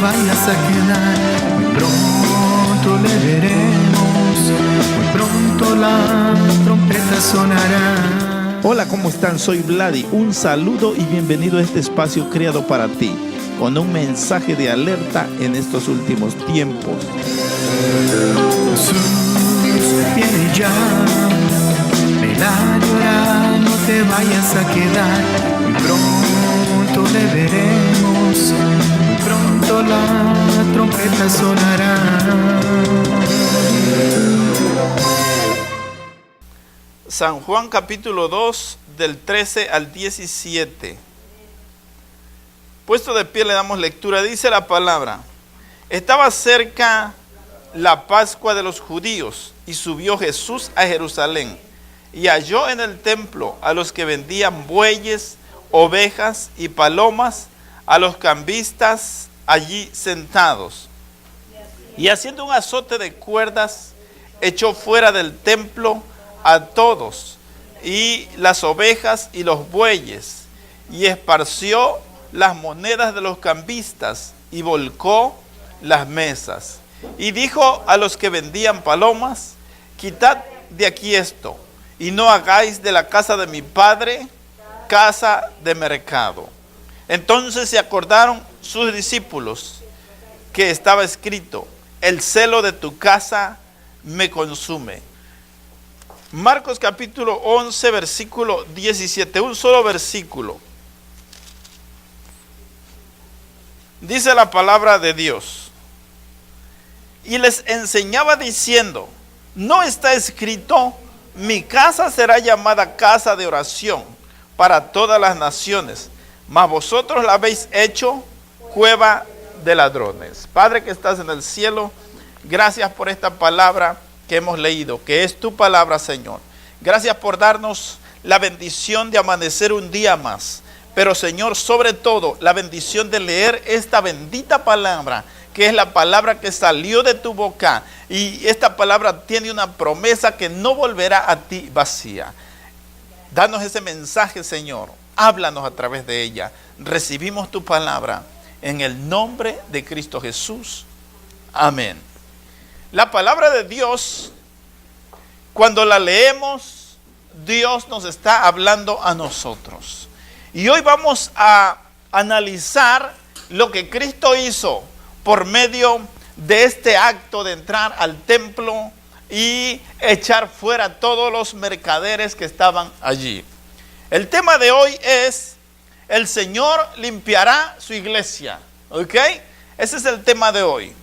vayas a quedar. Muy pronto le veremos, muy pronto la trompeta sonará. Hola, ¿cómo están? Soy Vladi. Un saludo y bienvenido a este espacio creado para ti, con un mensaje de alerta en estos últimos tiempos. Jesús viene ya, ven a llorar, no te vayas a quedar. Muy pronto le veremos, muy pronto la trompeta sonará. San Juan capítulo 2 del 13 al 17. Puesto de pie le damos lectura. Dice la palabra: estaba cerca la Pascua de los judíos y subió Jesús a Jerusalén y halló en el templo a los que vendían bueyes, ovejas y palomas, a los cambistas allí sentados. Y haciendo un azote de cuerdas, echó fuera del templo a todos, y las ovejas y los bueyes, y esparció las monedas de los cambistas, y volcó las mesas. Y dijo a los que vendían palomas: quitad de aquí esto, y no hagáis de la casa de mi padre casa de mercado. Entonces se acordaron sus discípulos que estaba escrito: el celo de tu casa me consume. Marcos capítulo 11, versículo 17, un solo versículo. Dice la palabra de Dios: y les enseñaba diciendo: ¿no está escrito, mi casa será llamada casa de oración para todas las naciones? Mas vosotros la habéis hecho cueva de ladrones. Padre que estás en el cielo, gracias por esta palabra que hemos leído, que es tu palabra, Señor. Gracias por darnos la bendición de amanecer un día más. Pero, Señor, sobre todo, la bendición de leer esta bendita palabra, que es la palabra que salió de tu boca. Y esta palabra tiene una promesa que no volverá a ti vacía. Danos ese mensaje, Señor. Háblanos a través de ella. Recibimos tu palabra en el nombre de Cristo Jesús. Amén. La palabra de Dios, cuando la leemos, Dios nos está hablando a nosotros. Y hoy vamos a analizar lo que Cristo hizo por medio de este acto de entrar al templo y echar fuera todos los mercaderes que estaban allí. El tema de hoy es: el Señor limpiará su iglesia. ¿Ok? Ese es el tema de hoy.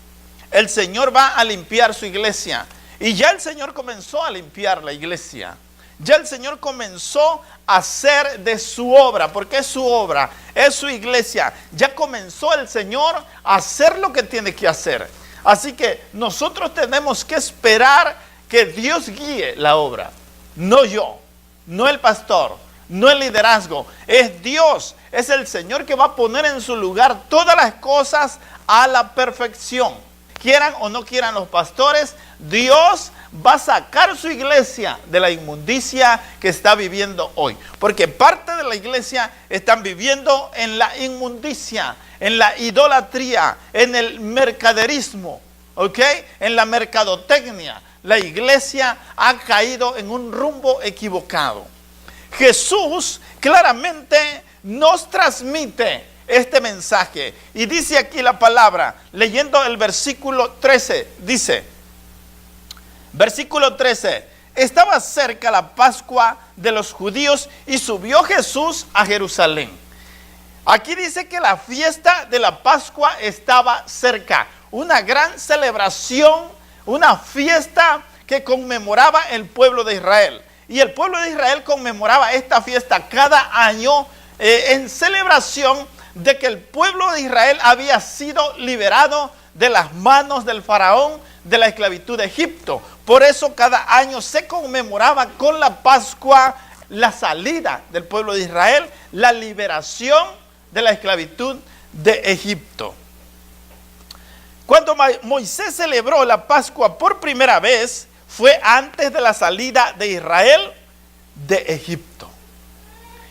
El Señor va a limpiar su iglesia. Y ya el Señor comenzó a limpiar la iglesia. Ya el Señor comenzó a hacer de su obra, porque es su obra, es su iglesia. Ya comenzó el Señor a hacer lo que tiene que hacer. Así que nosotros tenemos que esperar que Dios guíe la obra. No yo, no el pastor, no el liderazgo. Es Dios, es el Señor que va a poner en su lugar todas las cosas a la perfección. Quieran o no quieran los pastores, Dios va a sacar su iglesia de la inmundicia que está viviendo hoy. Porque parte de la iglesia están viviendo en la inmundicia, en la idolatría, en el mercaderismo, ¿ok? En la mercadotecnia. La iglesia ha caído en un rumbo equivocado. Jesús claramente nos transmite este mensaje. Y dice aquí la palabra, leyendo el versículo 13, dice, versículo 13, estaba cerca la Pascua de los judíos y subió Jesús a Jerusalén. Aquí dice que la fiesta de la Pascua estaba cerca. Una gran celebración, una fiesta que conmemoraba el pueblo de Israel. Y el pueblo de Israel conmemoraba esta fiesta cada año en celebración de que el pueblo de Israel había sido liberado de las manos del faraón, de la esclavitud de Egipto. Por eso cada año se conmemoraba con la Pascua la salida del pueblo de Israel, la liberación de la esclavitud de Egipto. Cuando Moisés celebró la Pascua por primera vez, fue antes de la salida de Israel de Egipto.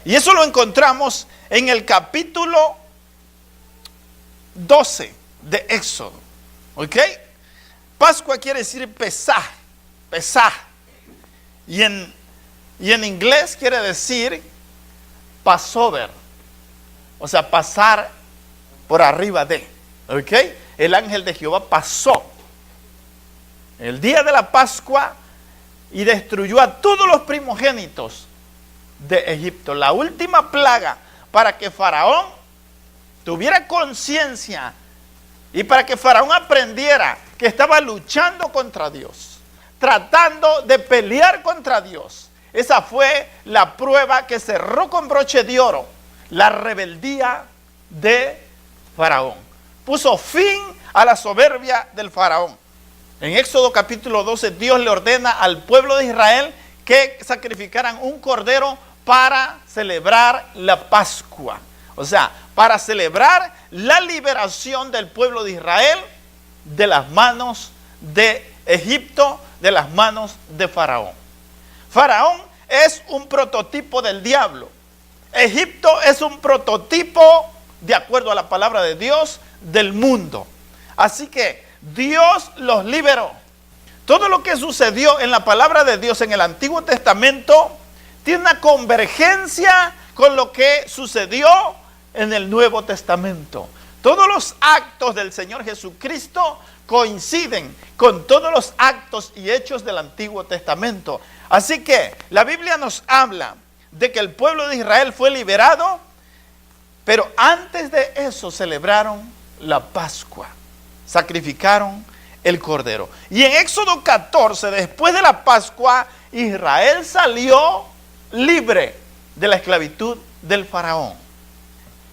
Y eso lo encontramos en el capítulo 12 de Éxodo. ¿Ok? Pascua quiere decir Pesaj, Pesaj. Y en inglés quiere decir Passover. O sea, pasar por arriba de. ¿Ok? El ángel de Jehová pasó el día de la Pascua y destruyó a todos los primogénitos de Egipto. La última plaga, para que Faraón tuviera conciencia y para que Faraón aprendiera que estaba luchando contra Dios, tratando de pelear contra Dios. Esa fue la prueba que cerró con broche de oro la rebeldía de Faraón. Puso fin a la soberbia del Faraón. En Éxodo capítulo 12, Dios le ordena al pueblo de Israel que sacrificaran un cordero para celebrar la Pascua. O sea, para celebrar la liberación del pueblo de Israel de las manos de Egipto, de las manos de Faraón. Faraón es un prototipo del diablo. Egipto es un prototipo, de acuerdo a la palabra de Dios, del mundo. Así que Dios los liberó. Todo lo que sucedió en la palabra de Dios en el Antiguo Testamento tiene una convergencia con lo que sucedió en el Nuevo Testamento. Todos los actos del Señor Jesucristo coinciden con todos los actos y hechos del Antiguo Testamento. Así que la Biblia nos habla de que el pueblo de Israel fue liberado, pero antes de eso celebraron la Pascua, sacrificaron el cordero. Y en Éxodo 14, después de la Pascua, Israel salió libre de la esclavitud del Faraón.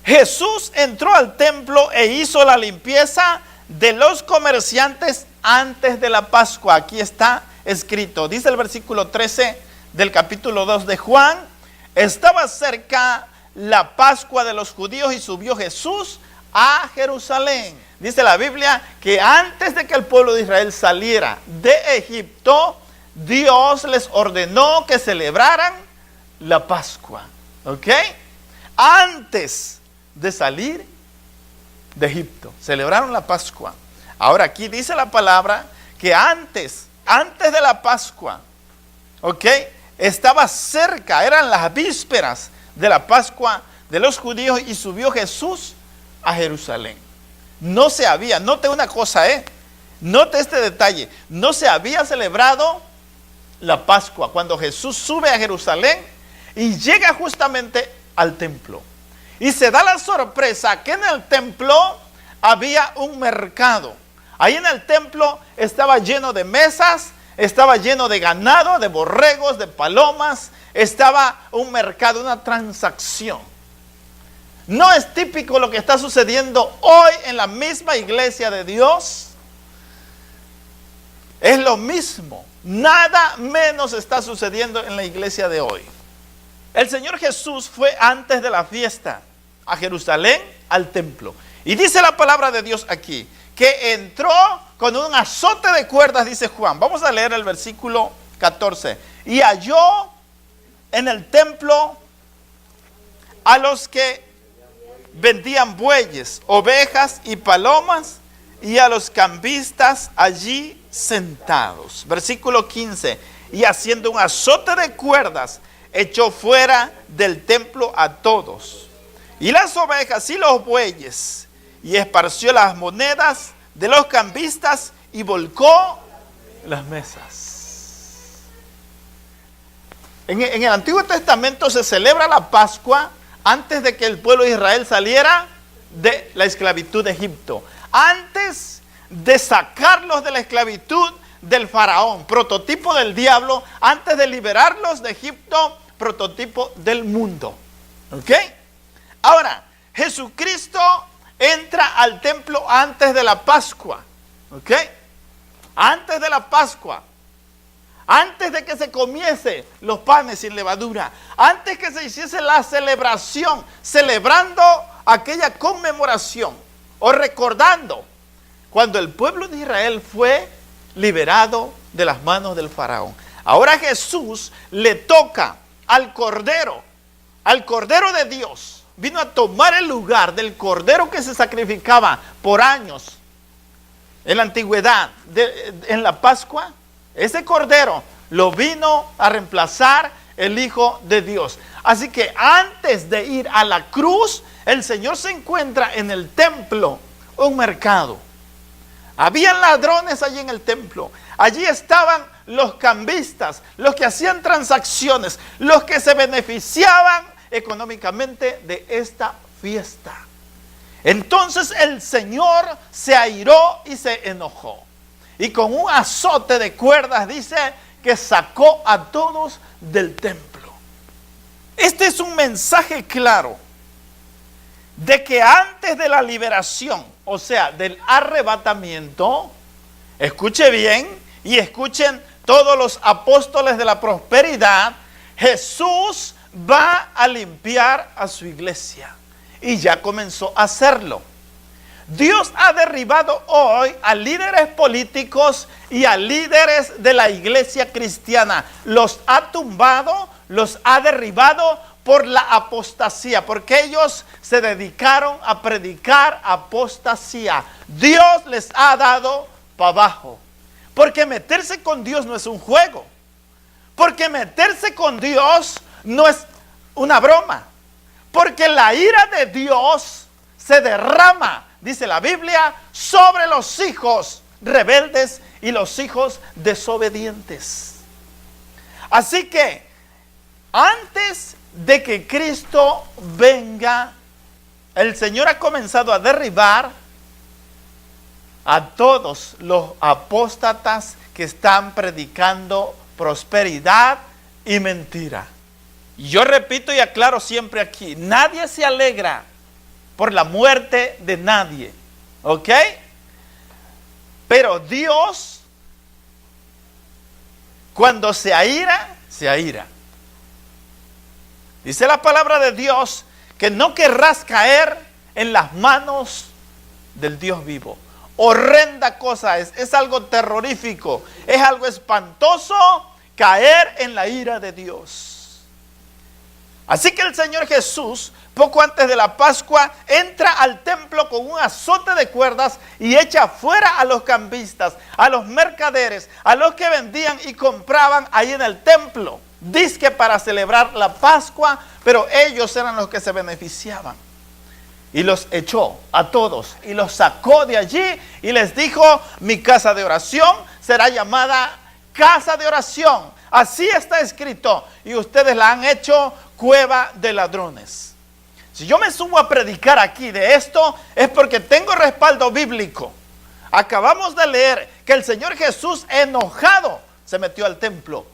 Jesús entró al templo e hizo la limpieza de los comerciantes antes de la Pascua. Aquí está escrito, dice el versículo 13 del capítulo 2 de Juan: estaba cerca la Pascua de los judíos y subió Jesús a Jerusalén. Dice la Biblia que antes de que el pueblo de Israel saliera de Egipto, Dios les ordenó que celebraran la Pascua. ¿Ok? Antes de salir de Egipto, celebraron la Pascua. Ahora aquí dice la palabra que antes de la Pascua, ¿ok?, estaba cerca, eran las vísperas de la Pascua de los judíos y subió Jesús a Jerusalén. No se había, note una cosa, note este detalle, no se había celebrado la Pascua cuando Jesús sube a Jerusalén y llega justamente al templo. Y se da la sorpresa que en el templo había un mercado. Ahí en el templo estaba lleno de mesas, estaba lleno de ganado, de borregos, de palomas. Estaba un mercado, una transacción. ¿No es típico lo que está sucediendo hoy en la misma iglesia de Dios? Es lo mismo. Nada menos está sucediendo en la iglesia de hoy. El Señor Jesús fue antes de la fiesta a Jerusalén, al templo. Y dice la palabra de Dios aquí, que entró con un azote de cuerdas, dice Juan. Vamos a leer el versículo 14. Y halló en el templo a los que vendían bueyes, ovejas y palomas, y a los cambistas allí sentados. Versículo 15. Y haciendo un azote de cuerdas, echó fuera del templo a todos, y las ovejas y los bueyes, y esparció las monedas de los cambistas y volcó las mesas. En el Antiguo Testamento se celebra la Pascua antes de que el pueblo de Israel saliera de la esclavitud de Egipto, antes de sacarlos de la esclavitud del faraón, prototipo del diablo, antes de liberarlos de Egipto, prototipo del mundo. ¿Ok? Ahora, Jesucristo entra al templo antes de la Pascua. ¿Ok? Antes de la Pascua. Antes de que se comiese los panes sin levadura. Antes que se hiciese la celebración. Celebrando aquella conmemoración. O recordando cuando el pueblo de Israel fue liberado de las manos del faraón. Ahora Jesús le toca al Cordero de Dios. Vino a tomar el lugar del Cordero que se sacrificaba por años en la antigüedad, en la Pascua, ese cordero lo vino a reemplazar el Hijo de Dios. Así que antes de ir a la cruz, el Señor se encuentra en el templo, un mercado. Habían ladrones allí en el templo. Allí estaban los cambistas, los que hacían transacciones, los que se beneficiaban económicamente de esta fiesta. Entonces el Señor se airó y se enojó. Y con un azote de cuerdas dice que sacó a todos del templo. Este es un mensaje claro de que antes de la liberación, o sea, del arrebatamiento, escuche bien y escuchen todos los apóstoles de la prosperidad, Jesús va a limpiar a su iglesia. Y ya comenzó a hacerlo. Dios ha derribado hoy a líderes políticos y a líderes de la iglesia cristiana. Los ha tumbado, los ha derribado por la apostasía, porque ellos se dedicaron a predicar apostasía. Dios les ha dado para abajo. Porque meterse con Dios no es un juego. Porque meterse con Dios no es una broma. Porque la ira de Dios se derrama, dice la Biblia, sobre los hijos rebeldes y los hijos desobedientes. Así que, antes de que Cristo venga, el Señor ha comenzado a derribar a todos los apóstatas que están predicando prosperidad y mentira. Y yo repito y aclaro siempre aquí, nadie se alegra por la muerte de nadie, ¿ok? Pero Dios, cuando se aira, se aira. Dice la palabra de Dios que no querrás caer en las manos del Dios vivo. Horrenda cosa es algo terrorífico, es algo espantoso caer en la ira de Dios. Así que el Señor Jesús, poco antes de la Pascua, entra al templo con un azote de cuerdas y echa fuera a los cambistas, a los mercaderes, a los que vendían y compraban ahí en el templo. Dizque para celebrar la Pascua, pero ellos eran los que se beneficiaban. Y los echó a todos y los sacó de allí y les dijo: mi casa de oración será llamada casa de oración. Así está escrito y ustedes la han hecho cueva de ladrones. Si yo me subo a predicar aquí de esto es porque tengo respaldo bíblico. Acabamos de leer que el Señor Jesús, enojado, se metió al templo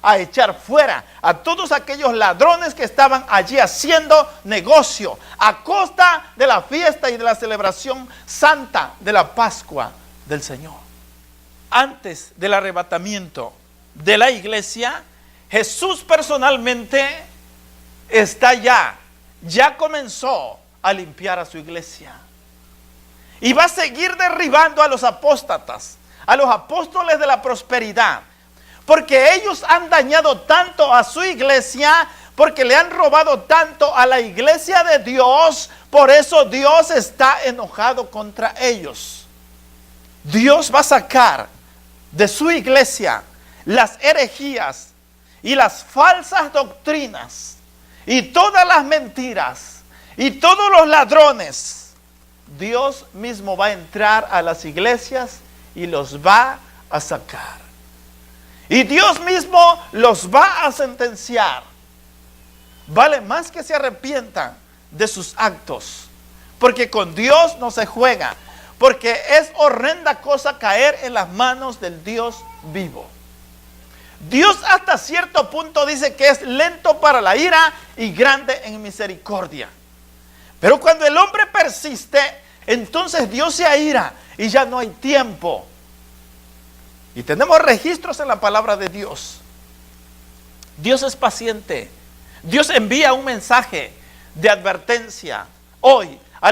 a echar fuera a todos aquellos ladrones que estaban allí haciendo negocio a costa de la fiesta y de la celebración santa de la Pascua del Señor. Antes del arrebatamiento de la iglesia, Jesús personalmente está ya comenzó a limpiar a su iglesia. Y va a seguir derribando a los apóstatas, a los apóstoles de la prosperidad. Porque ellos han dañado tanto a su iglesia, porque le han robado tanto a la iglesia de Dios. Por eso Dios está enojado contra ellos. Dios va a sacar de su iglesia las herejías y las falsas doctrinas y todas las mentiras y todos los ladrones. Dios mismo va a entrar a las iglesias y los va a sacar. Y Dios mismo los va a sentenciar. Vale más que se arrepientan de sus actos, porque con Dios no se juega, porque es horrenda cosa caer en las manos del Dios vivo. Dios hasta cierto punto dice que es lento para la ira y grande en misericordia. Pero cuando el hombre persiste, entonces Dios se aira y ya no hay tiempo. Y tenemos registros en la palabra de Dios. Dios es paciente. Dios envía un mensaje de advertencia hoy a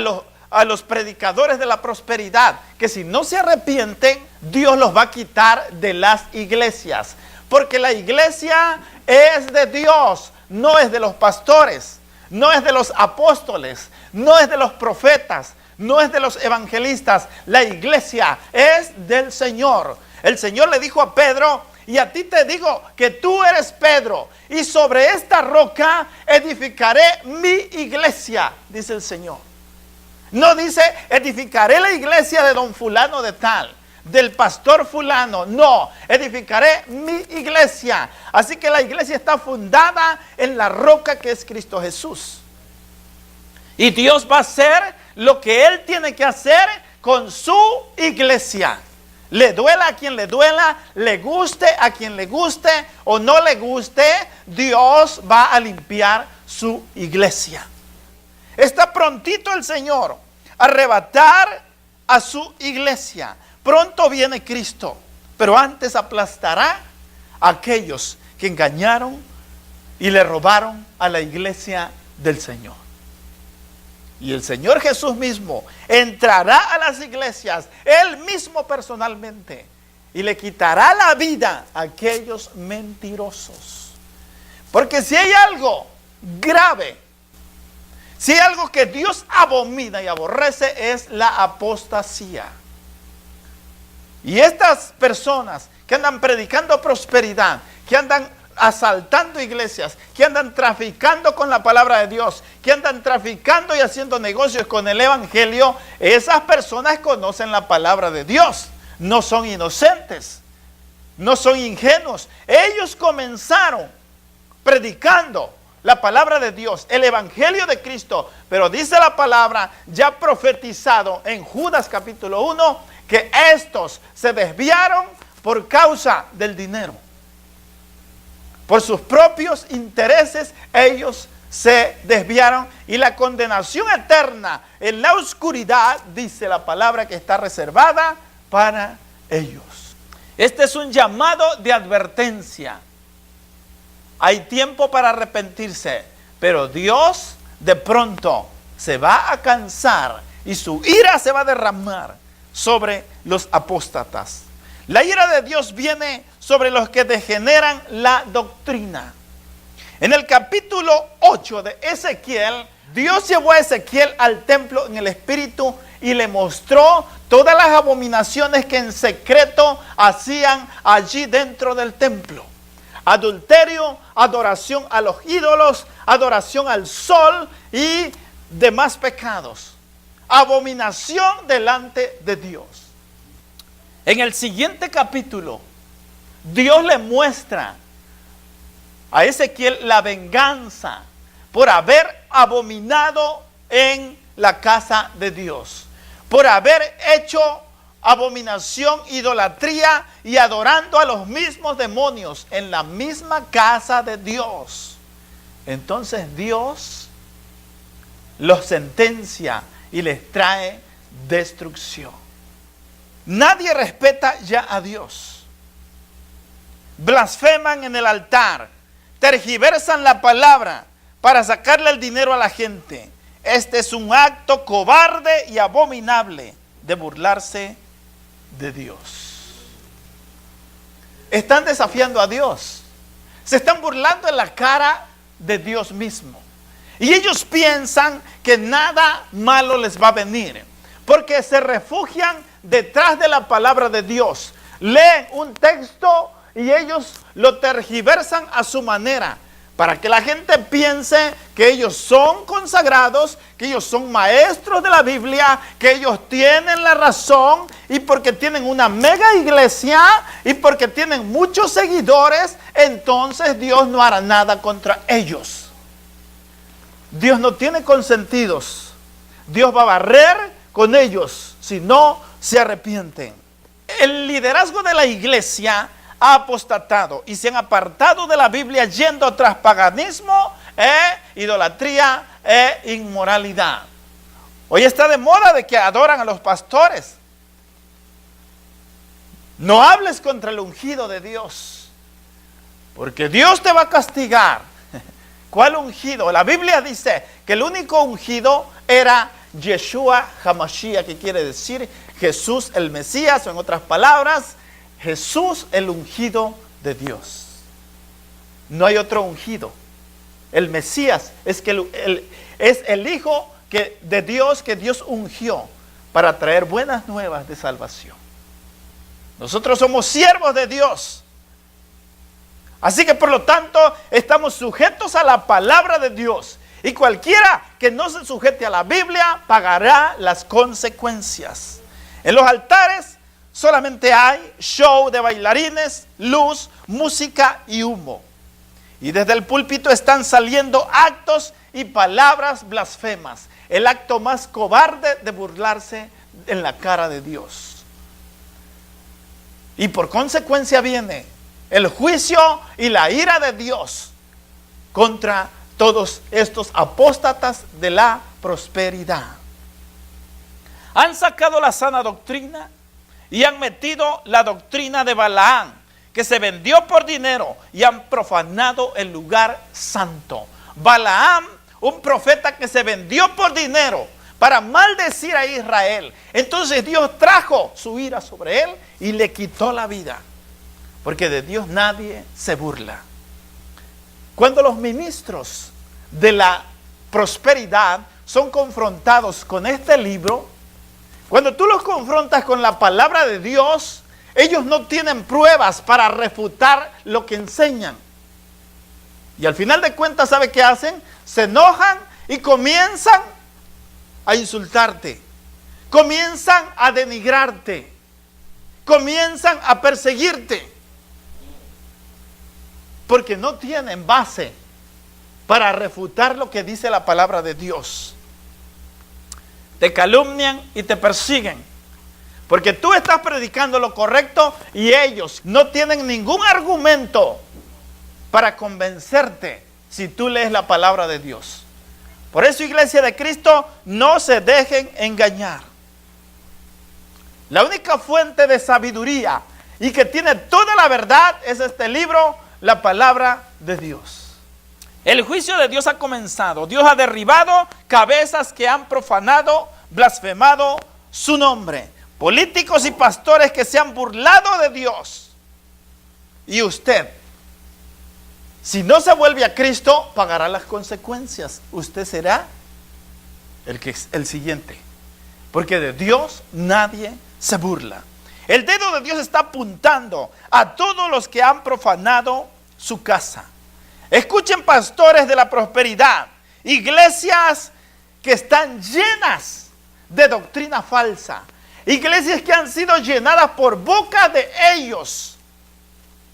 los predicadores de la prosperidad, que si no se arrepienten, Dios los va a quitar de las iglesias. Porque la iglesia es de Dios, no es de los pastores, no es de los apóstoles, no es de los profetas, no es de los evangelistas, la iglesia es del Señor. El Señor le dijo a Pedro: y a ti te digo que tú eres Pedro, y sobre esta roca edificaré mi iglesia, dice el Señor. No dice edificaré la iglesia de don fulano de tal, del pastor fulano. No, edificaré mi iglesia. Así que la iglesia está fundada en la roca que es Cristo Jesús. Y Dios va a hacer lo que Él tiene que hacer con su iglesia. Le duela a quien le duela, le guste a quien le guste o no le guste, Dios va a limpiar su iglesia. Está prontito el Señor a arrebatar a su iglesia. Pronto viene Cristo, pero antes aplastará a aquellos que engañaron y le robaron a la iglesia del Señor. Y el Señor Jesús mismo entrará a las iglesias, Él mismo personalmente, y le quitará la vida a aquellos mentirosos. Porque si hay algo grave, si hay algo que Dios abomina y aborrece, es la apostasía. Y estas personas que andan predicando prosperidad, que andan asaltando iglesias, que andan traficando con la palabra de Dios, que andan traficando y haciendo negocios con el evangelio, esas personas conocen la palabra de Dios, no son inocentes, no son ingenuos. Ellos comenzaron predicando la palabra de Dios, el evangelio de Cristo, pero dice la palabra, ya profetizado en Judas capítulo 1, que estos se desviaron por causa del dinero. Por sus propios intereses, ellos se desviaron, y la condenación eterna en la oscuridad, dice la palabra, que está reservada para ellos. Este es un llamado de advertencia. Hay tiempo para arrepentirse, pero Dios de pronto se va a cansar y su ira se va a derramar sobre los apóstatas. La ira de Dios viene sobre los que degeneran la doctrina. En el capítulo 8 de Ezequiel, Dios llevó a Ezequiel al templo en el espíritu y le mostró todas las abominaciones que en secreto hacían allí dentro del templo. Adulterio, adoración a los ídolos, adoración al sol y demás pecados. Abominación delante de Dios. En el siguiente capítulo, Dios le muestra a Ezequiel la venganza por haber abominado en la casa de Dios, por haber hecho abominación, idolatría y adorando a los mismos demonios en la misma casa de Dios. Entonces Dios los sentencia y les trae destrucción. Nadie respeta ya a Dios. Blasfeman en el altar, tergiversan la palabra para sacarle el dinero a la gente. Este es un acto cobarde y abominable de burlarse de Dios. Están desafiando a Dios. Se están burlando en la cara de Dios mismo. Y ellos piensan que nada malo les va a venir, porque se refugian detrás de la palabra de Dios. Leen un texto y ellos lo tergiversan a su manera, para que la gente piense que ellos son consagrados, que ellos son maestros de la Biblia, que ellos tienen la razón, y porque tienen una mega iglesia y porque tienen muchos seguidores, entonces Dios no hará nada contra ellos. Dios no tiene consentidos. Dios va a barrer con ellos si no se arrepienten. El liderazgo de la iglesia ha apostatado y se han apartado de la Biblia, yendo tras paganismo, idolatría e inmoralidad. Hoy está de moda de que adoran a los pastores. No hables contra el ungido de Dios, porque Dios te va a castigar. ¿Cuál ungido? La Biblia dice que el único ungido era Yeshua HaMashiach, que quiere decir Jesús el Mesías, o en otras palabras, Jesús el ungido de Dios. No hay otro ungido. El Mesías es el Hijo de Dios que Dios ungió para traer buenas nuevas de salvación. Nosotros somos siervos de Dios. Así que por lo tanto estamos sujetos a la palabra de Dios. Y cualquiera que no se sujete a la Biblia pagará las consecuencias. En los altares solamente hay show de bailarines, luz, música y humo. Y desde el púlpito están saliendo actos y palabras blasfemas. El acto más cobarde de burlarse en la cara de Dios. Y por consecuencia viene el juicio y la ira de Dios contra todos estos apóstatas de la prosperidad. Han sacado la sana doctrina y han metido la doctrina de Balaam, que se vendió por dinero, y han profanado el lugar santo. Balaam, un profeta que se vendió por dinero para maldecir a Israel. Entonces Dios trajo su ira sobre él y le quitó la vida. Porque de Dios nadie se burla. Cuando los ministros de la prosperidad son confrontados con este libro, cuando tú los confrontas con la palabra de Dios, ellos no tienen pruebas para refutar lo que enseñan. Y al final de cuentas, ¿sabe qué hacen? Se enojan y comienzan a insultarte. Comienzan a denigrarte. Comienzan a perseguirte. Porque no tienen base para refutar lo que dice la palabra de Dios. Te calumnian y te persiguen. Porque tú estás predicando lo correcto y ellos no tienen ningún argumento para convencerte si tú lees la palabra de Dios. Por eso, Iglesia de Cristo, no se dejen engañar. La única fuente de sabiduría y que tiene toda la verdad es este libro, la palabra de Dios. El juicio de Dios ha comenzado. Dios ha derribado cabezas que han profanado, blasfemado su nombre. Políticos y pastores que se han burlado de Dios. Y usted, si no se vuelve a Cristo, pagará las consecuencias. Usted será el siguiente. Porque de Dios nadie se burla. El dedo de Dios está apuntando a todos los que han profanado su casa. Escuchen, pastores de la prosperidad, iglesias que están llenas de doctrina falsa, iglesias que han sido llenadas por boca de ellos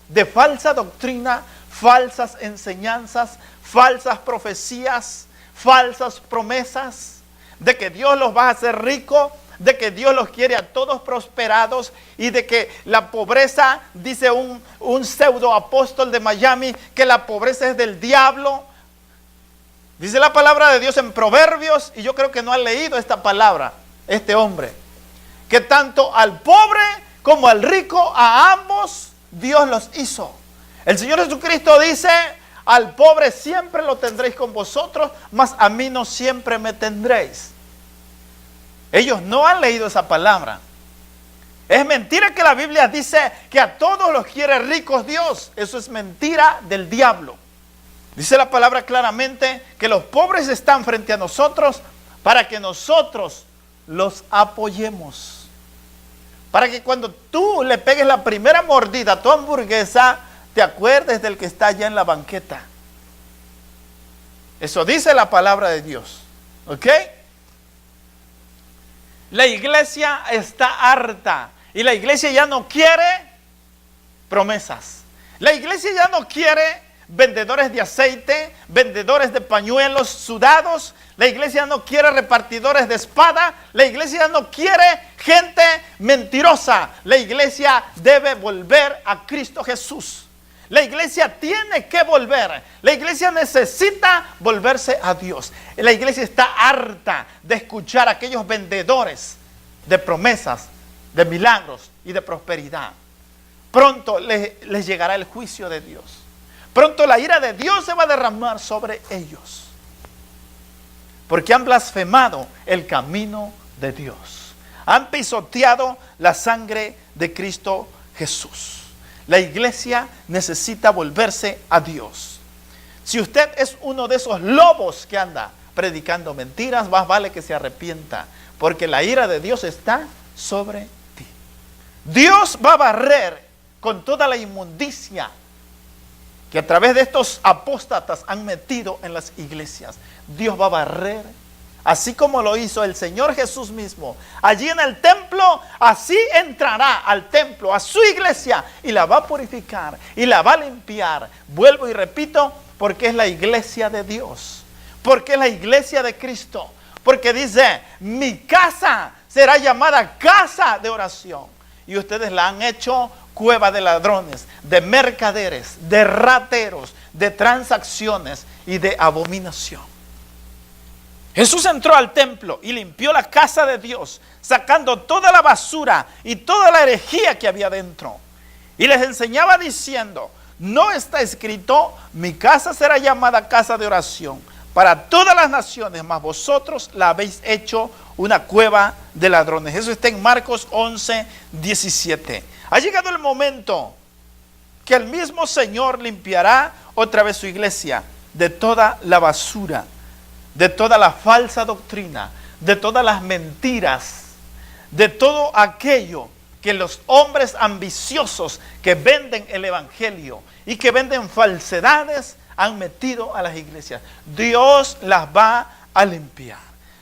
de falsa doctrina, falsas enseñanzas, falsas profecías, falsas promesas de que Dios los va a hacer ricos, de que Dios los quiere a todos prosperados y de que la pobreza, dice un pseudo apóstol de Miami, que la pobreza es del diablo. Dice la palabra de Dios en Proverbios, y yo creo que no ha leído esta palabra, este hombre, que tanto al pobre como al rico, a ambos Dios los hizo. El Señor Jesucristo dice, al pobre siempre lo tendréis con vosotros, mas a mí no siempre me tendréis. Ellos no han leído esa palabra. Es mentira que la Biblia dice que a todos los quiere ricos Dios. Eso es mentira del diablo. Dice la palabra claramente que los pobres están frente a nosotros para que nosotros los apoyemos. Para que cuando tú le pegues la primera mordida a tu hamburguesa, te acuerdes del que está allá en la banqueta. Eso dice la palabra de Dios. ¿Ok? La iglesia está harta y la iglesia ya no quiere promesas. La iglesia ya no quiere vendedores de aceite, vendedores de pañuelos sudados. La iglesia no quiere repartidores de espada. La iglesia ya no quiere gente mentirosa. La iglesia debe volver a Cristo Jesús. La iglesia tiene que volver. La iglesia necesita volverse a Dios. La iglesia está harta de escuchar a aquellos vendedores de promesas, de milagros y de prosperidad. Pronto les llegará el juicio de Dios. Pronto la ira de Dios se va a derramar sobre ellos. Porque han blasfemado el camino de Dios. Han pisoteado la sangre de Cristo Jesús. La iglesia necesita volverse a Dios. Si usted es uno de esos lobos que anda predicando mentiras, más vale que se arrepienta, porque la ira de Dios está sobre ti. Dios va a barrer con toda la inmundicia que a través de estos apóstatas han metido en las iglesias. Dios va a barrer, así como lo hizo el Señor Jesús mismo. Allí en el templo, así entrará al templo, a su iglesia, y la va a purificar, y la va a limpiar. Vuelvo y repito, porque es la iglesia de Dios, porque es la iglesia de Cristo, porque dice, mi casa será llamada casa de oración. Y ustedes la han hecho cueva de ladrones, de mercaderes, de rateros, de transacciones y de abominación. Jesús entró al templo y limpió la casa de Dios, sacando toda la basura y toda la herejía que había dentro. Y les enseñaba diciendo, no está escrito, mi casa será llamada casa de oración para todas las naciones, mas vosotros la habéis hecho una cueva de ladrones. Eso está en Marcos 11, 17. Ha llegado el momento que el mismo Señor limpiará otra vez su iglesia de toda la basura, de toda la falsa doctrina, de todas las mentiras, de todo aquello que los hombres ambiciosos que venden el evangelio y que venden falsedades han metido a las iglesias. Dios las va a limpiar.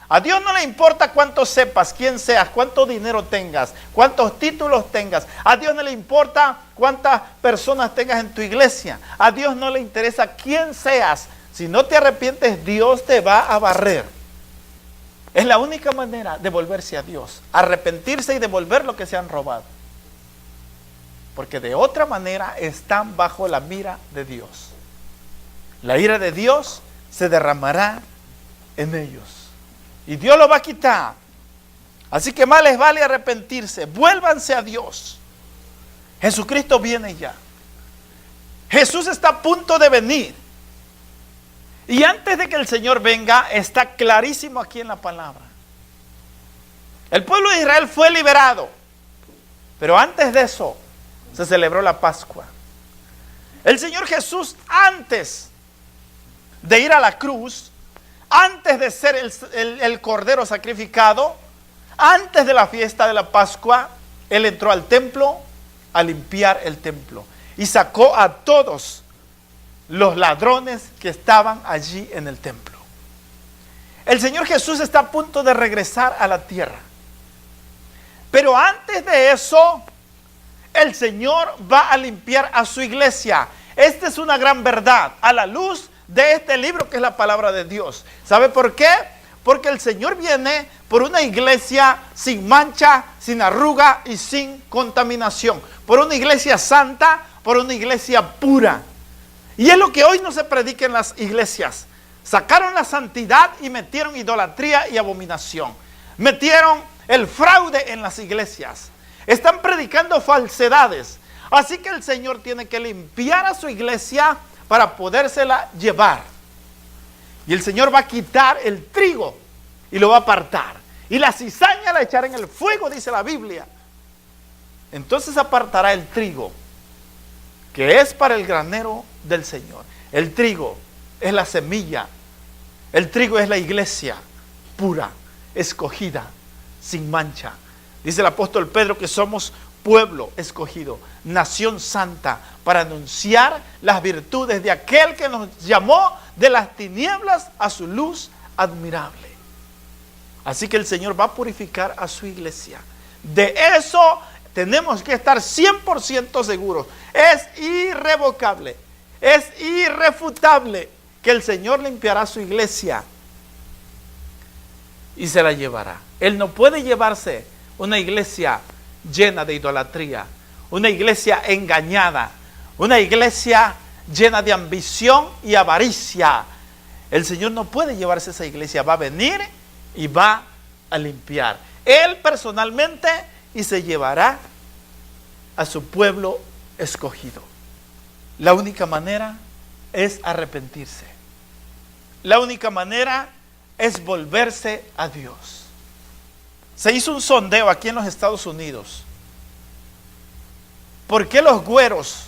A Dios no le importa cuánto sepas, quién seas, cuánto dinero tengas, cuántos títulos tengas. A Dios no le importa cuántas personas tengas en tu iglesia. A Dios no le interesa quién seas. Si no te arrepientes, Dios te va a barrer. Es la única manera de volverse a Dios, arrepentirse y devolver lo que se han robado. Porque de otra manera están bajo la mira de Dios. La ira de Dios se derramará en ellos. Y Dios lo va a quitar. Así que más les vale arrepentirse. Vuélvanse a Dios. Jesucristo viene ya. Jesús está a punto de venir. Y antes de que el Señor venga, está clarísimo aquí en la palabra. El pueblo de Israel fue liberado. Pero antes de eso, se celebró la Pascua. El Señor Jesús, antes de ir a la cruz, antes de ser el cordero sacrificado, antes de la fiesta de la Pascua, Él entró al templo a limpiar el templo y sacó a todos los ladrones que estaban allí en el templo. El Señor Jesús está a punto de regresar a la tierra. Pero antes de eso, el Señor va a limpiar a su iglesia. Esta es una gran verdad a la luz de este libro que es la palabra de Dios. ¿Sabe por qué? Porque el Señor viene por una iglesia sin mancha, sin arruga y sin contaminación. Por una iglesia santa, por una iglesia pura. Y es lo que hoy no se predica en las iglesias. Sacaron la santidad y metieron idolatría y abominación. Metieron el fraude en las iglesias. Están predicando falsedades. Así que el Señor tiene que limpiar a su iglesia para podérsela llevar. Y el Señor va a quitar el trigo y lo va a apartar. Y la cizaña la echará en el fuego, dice la Biblia. Entonces apartará el trigo, que es para el granero del Señor. El trigo es la semilla. El trigo es la iglesia pura, escogida, sin mancha. Dice el apóstol Pedro que somos pueblo escogido, nación santa, para anunciar las virtudes de aquel que nos llamó de las tinieblas a su luz admirable. Así que el Señor va a purificar a su iglesia. De eso tenemos que estar 100% seguros. Es irrevocable, es irrefutable que el Señor limpiará su iglesia y se la llevará. Él no puede llevarse una iglesia llena de idolatría, una iglesia engañada, una iglesia llena de ambición y avaricia. El Señor no puede llevarse esa iglesia. Va a venir y va a limpiar Él personalmente y se llevará a su pueblo escogido. La única manera es arrepentirse. La única manera es volverse a Dios. Se hizo un sondeo aquí en los Estados Unidos. ¿Por qué los güeros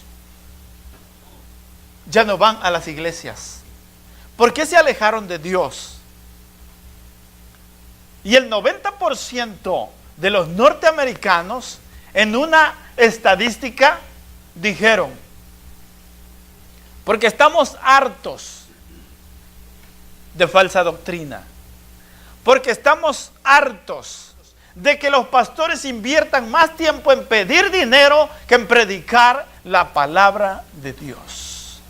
ya no van a las iglesias? ¿Por qué se alejaron de Dios? Y el 90% de los norteamericanos en una estadística dijeron, porque estamos hartos de falsa doctrina, porque estamos hartos de que los pastores inviertan más tiempo en pedir dinero que en predicar la palabra de Dios.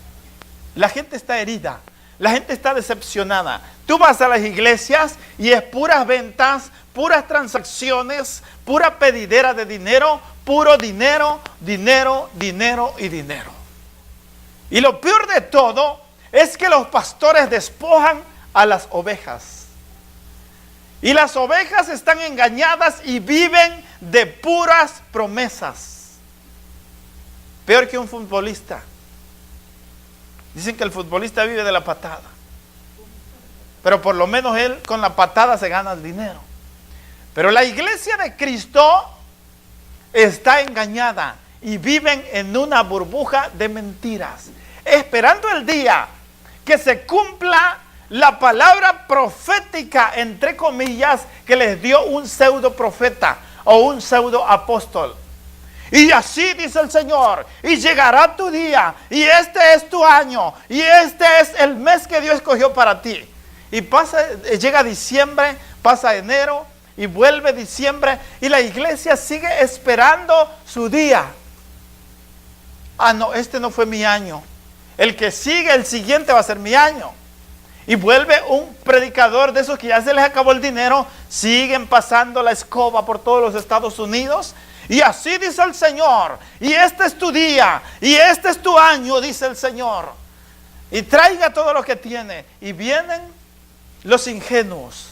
La gente está herida, la gente está decepcionada. Tú vas a las iglesias y es puras ventas, puras transacciones, pura pedidera de dinero, puro dinero, dinero, dinero y dinero. Y lo peor de todo es que los pastores despojan a las ovejas. Y las ovejas están engañadas y viven de puras promesas. Peor que un futbolista. Dicen que el futbolista vive de la patada. Pero por lo menos él con la patada se gana el dinero. Pero la iglesia de Cristo está engañada y viven en una burbuja de mentiras, esperando el día que se cumpla la palabra profética, entre comillas, que les dio un pseudo profeta o un pseudo apóstol. Y así dice el Señor, y llegará tu día, y este es tu año, y este es el mes que Dios escogió para ti. Y llega diciembre, pasa enero, y vuelve diciembre, y la iglesia sigue esperando su día. Ah, no, este no fue mi año. El que sigue, el siguiente va a ser mi año. Y vuelve un predicador de esos que ya se les acabó el dinero, siguen pasando la escoba por todos los Estados Unidos. Y así dice el Señor, y este es tu día, y este es tu año, dice el Señor. Y traiga todo lo que tiene. Y vienen los ingenuos,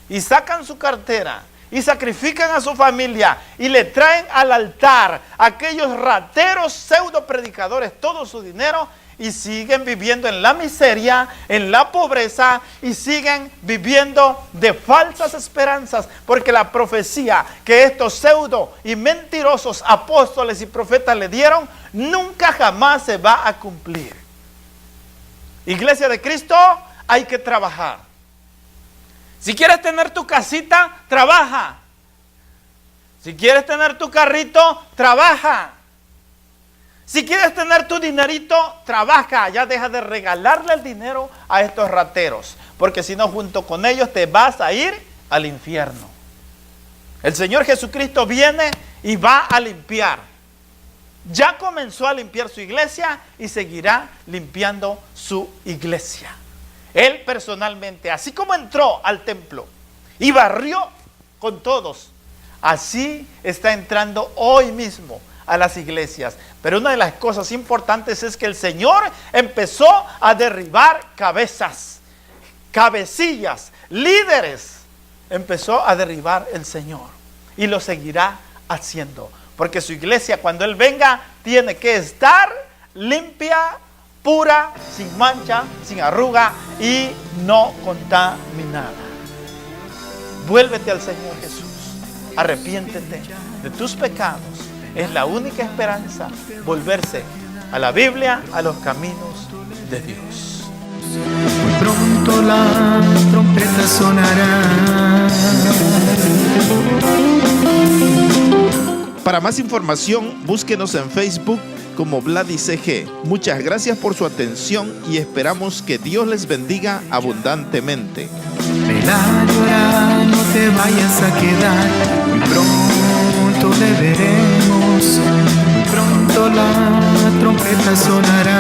y sacan su cartera, y sacrifican a su familia, y le traen al altar a aquellos rateros pseudo predicadores todo su dinero, y siguen viviendo en la miseria, en la pobreza, y siguen viviendo de falsas esperanzas, porque la profecía que estos pseudo y mentirosos apóstoles y profetas le dieron, nunca jamás se va a cumplir. Iglesia de Cristo, hay que trabajar. Si quieres tener tu casita, trabaja. Si quieres tener tu carrito, trabaja. Si quieres tener tu dinerito, trabaja. Ya deja de regalarle el dinero a estos rateros, porque si no, junto con ellos te vas a ir al infierno. El Señor Jesucristo viene y va a limpiar. Ya comenzó a limpiar su iglesia y seguirá limpiando su iglesia. Él personalmente, así como entró al templo y barrió con todos, así está entrando hoy mismo a las iglesias. Pero una de las cosas importantes es que el Señor empezó a derribar cabezas, cabecillas, líderes. Empezó a derribar el Señor y lo seguirá haciendo, porque su iglesia, cuando Él venga, tiene que estar limpia, pura, sin mancha, sin arruga y no contaminada. Vuélvete al Señor Jesús, arrepiéntete de tus pecados. Es la única esperanza, volverse a la Biblia, a los caminos de Dios. Muy pronto la trompeta sonará. Para más información, búsquenos en Facebook como VladyCG. Muchas gracias por su atención y esperamos que Dios les bendiga abundantemente. Ven a llorar, no te vayas a quedar. Muy pronto le veremos. Muy pronto la trompeta sonará.